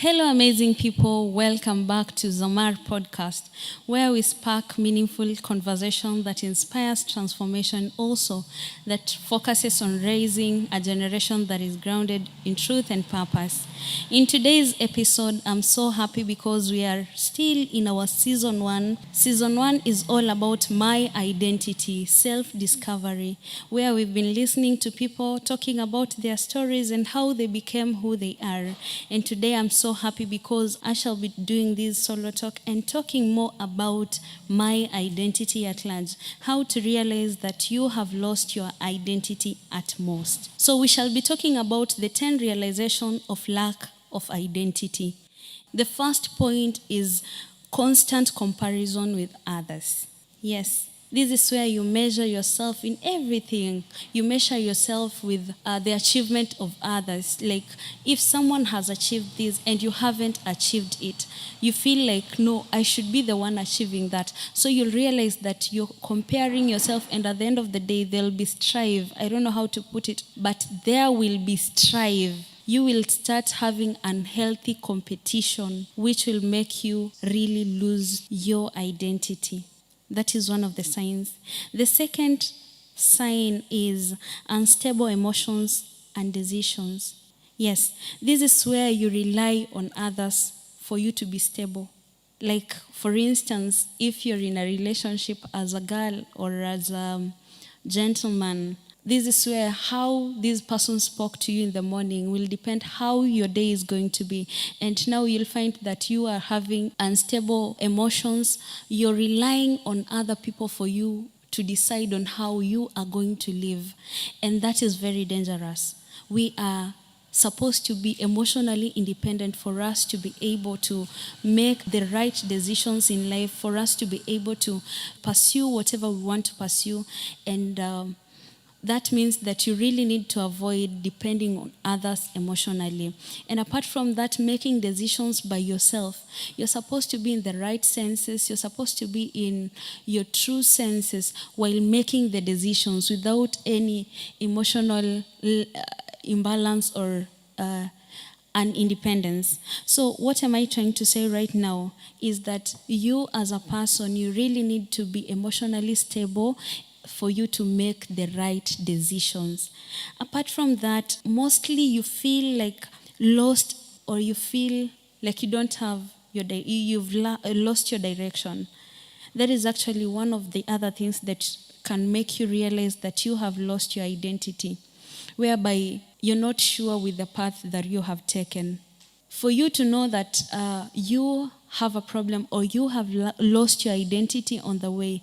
Hello, amazing people. Welcome back to Zamar Podcast, where we spark meaningful conversation that inspires transformation, also that focuses on raising a generation that is grounded in truth and purpose. In today's episode, I'm so happy because we are still in our season 1. Season 1 is all about my identity, self-discovery, where we've been listening to people talking about their stories and how they became who they are. And today I'm so happy because I shall be doing this solo talk and talking more about my identity at large, how to realize that you have lost your identity at most. So we shall be talking about the 10 realizations of lack of identity. The first point is constant comparison with others. Yes. This is where you measure yourself in everything. You measure yourself with the achievement of others. Like if someone has achieved this and you haven't achieved it, you feel like, no, I should be the one achieving that. So you'll realize that you're comparing yourself, and at the end of the day, there'll be strife. I don't know how to put it, but there will be strife. You will start having unhealthy competition, which will make you really lose your identity. That is one of the signs. The second sign is unstable emotions and decisions. Yes, this is where you rely on others for you to be stable. Like, for instance, if you're in a relationship as a girl or as a gentleman, this is where how this person spoke to you in the morning will depend how your day is going to be. And now you'll find that you are having unstable emotions. You're relying on other people for you to decide on how you are going to live. And that is very dangerous. We are supposed to be emotionally independent for us to be able to make the right decisions in life, for us to be able to pursue whatever we want to pursue. And that means that you really need to avoid depending on others emotionally. And apart from that, making decisions by yourself. You're supposed to be in the right senses. You're supposed to be in your true senses while making the decisions without any emotional imbalance or independence. So what am I trying to say right now is that you as a person, you really need to be emotionally stable for you to make the right decisions. Apart from that, mostly you feel like lost, or you feel like you don't have you've lost your direction. That is actually one of the other things that can make you realize that you have lost your identity, whereby you're not sure with the path that you have taken. For you to know that you have a problem or you have lost your identity on the way,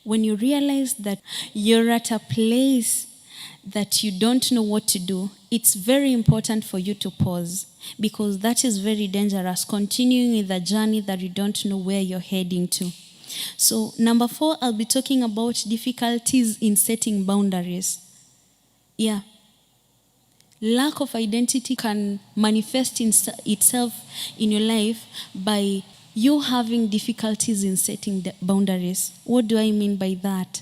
when you realize that you're at a place that you don't know what to do, it's very important for you to pause, because that is very dangerous, continuing with a journey that you don't know where you're heading to. So, number 4, I'll be talking about difficulties in setting boundaries. Yeah. Lack of identity can manifest itself in your life by you having difficulties in setting the boundaries. What do I mean by that?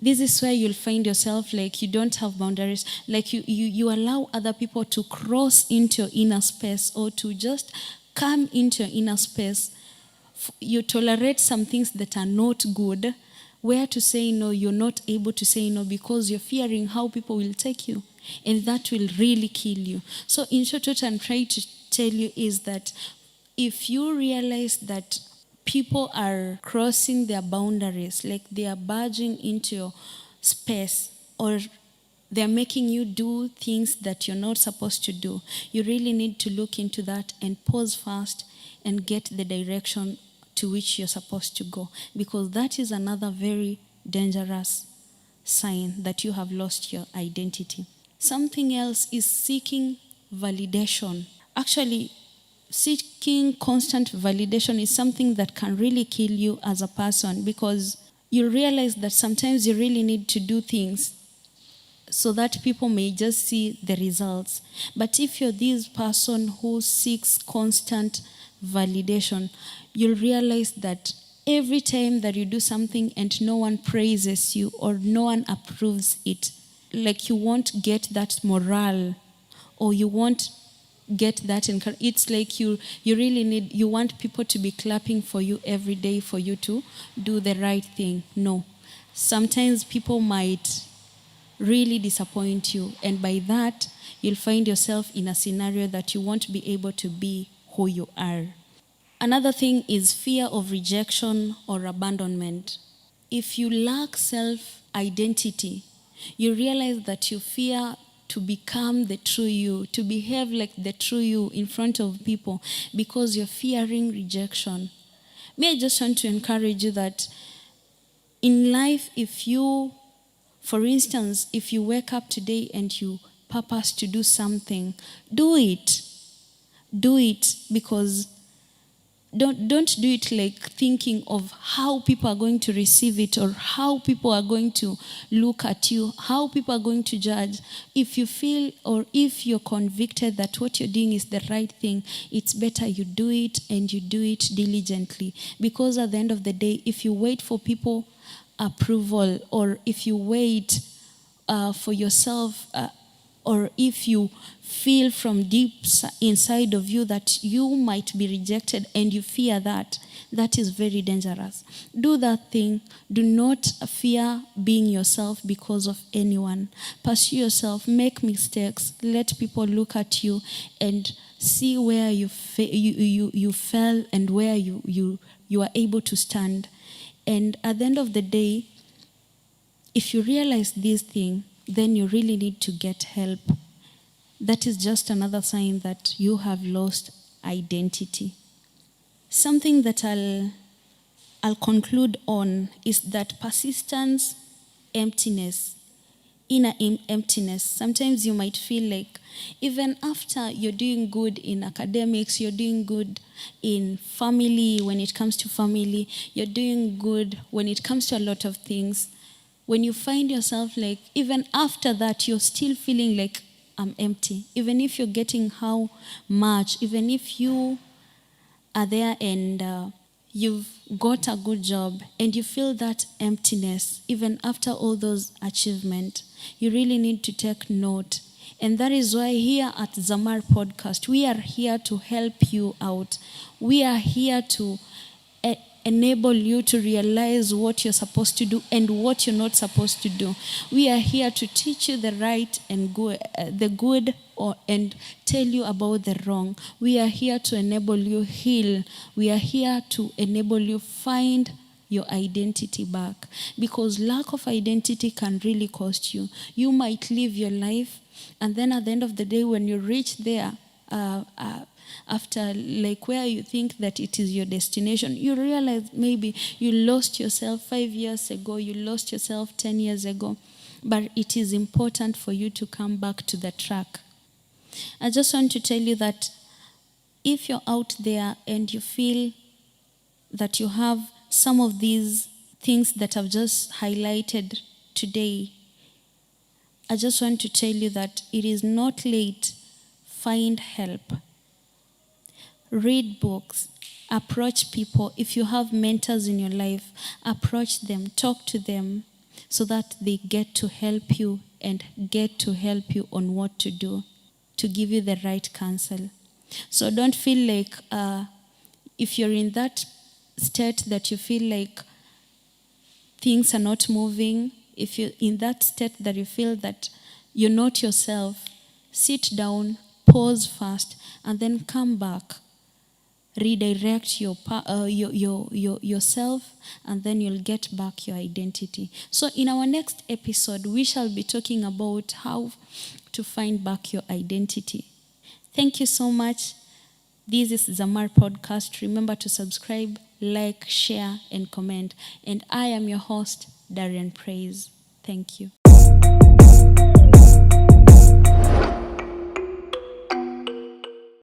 This is where you'll find yourself like you don't have boundaries, like you allow other people to cross into your inner space or to just come into your inner space. You tolerate some things that are not good. Where to say no, you're not able to say no because you're fearing how people will take you. And that will really kill you. So in short, what I'm trying to tell you is that if you realize that people are crossing their boundaries, like they are barging into your space, or they're making you do things that you're not supposed to do, you really need to look into that and pause first and get the direction to which you're supposed to go, because that is another very dangerous sign that you have lost your identity. Something else is seeking validation. Actually, seeking constant validation is something that can really kill you as a person, because you realize that sometimes you really need to do things so that people may just see the results. But if you're this person who seeks constant validation, you'll realize that every time that you do something and no one praises you or no one approves it, like you won't get that morale, or you won't get that encouragement. It's like you really need, you want people to be clapping for you every day for you to do the right thing. No. Sometimes people might really disappoint you, and by that, you'll find yourself in a scenario that you won't be able to be who you are. Another thing is fear of rejection or abandonment. If you lack self-identity, you realize that you fear to become the true you, to behave like the true you in front of people because you're fearing rejection. May I just want to encourage you that in life, if you, for instance, if you wake up today and you purpose to do something, do it. Do it, because don't do it like thinking of how people are going to receive it or how people are going to look at you, how people are going to judge. If you feel or if you're convicted that what you're doing is the right thing, it's better you do it, and you do it diligently. Because at the end of the day, if you wait for people approval, or if you wait for yourself, or if you feel from deep inside of you that you might be rejected and you fear that, that is very dangerous. Do that thing. Do not fear being yourself because of anyone. Pursue yourself. Make mistakes. Let people look at you and see where you fell and where you are able to stand. And at the end of the day, if you realize this thing, then you really need to get help. That is just another sign that you have lost identity. Something that I'll conclude on is that persistence, emptiness, inner emptiness. Sometimes you might feel like even after you're doing good in academics, you're doing good in family, when it comes to family, you're doing good when it comes to a lot of things. When you find yourself like, even after that, you're still feeling like, I'm empty. Even if you're getting how much, even if you are there and you've got a good job and you feel that emptiness, even after all those achievements, you really need to take note. And that is why here at Zamar Podcast, we are here to help you out. We are here to enable you to realize what you're supposed to do and what you're not supposed to do. We are here to teach you the right and the good, and tell you about the wrong. We are here to enable you heal. We are here to enable you find your identity back, because lack of identity can really cost you. You might live your life, and then at the end of the day, when you reach there, after like where you think that it is your destination, you realize maybe you lost yourself 5 years ago, you lost yourself 10 years ago, but it is important for you to come back to the track. I just want to tell you that if you're out there and you feel that you have some of these things that I've just highlighted today, I just want to tell you that it is not late. Find help. Read books. Approach people. If you have mentors in your life, approach them, talk to them, so that they get to help you and get to help you on what to do, to give you the right counsel. So don't feel like if you're in that state that you feel like things are not moving, if you're in that state that you feel that you're not yourself, sit down, pause first, and then come back. Redirect yourself, and then you'll get back your identity. So in our next episode, we shall be talking about how to find back your identity. Thank you so much. This is Zamar Podcast. Remember to subscribe, like, share, and comment. And I am your host, Darian. Praise. Thank you.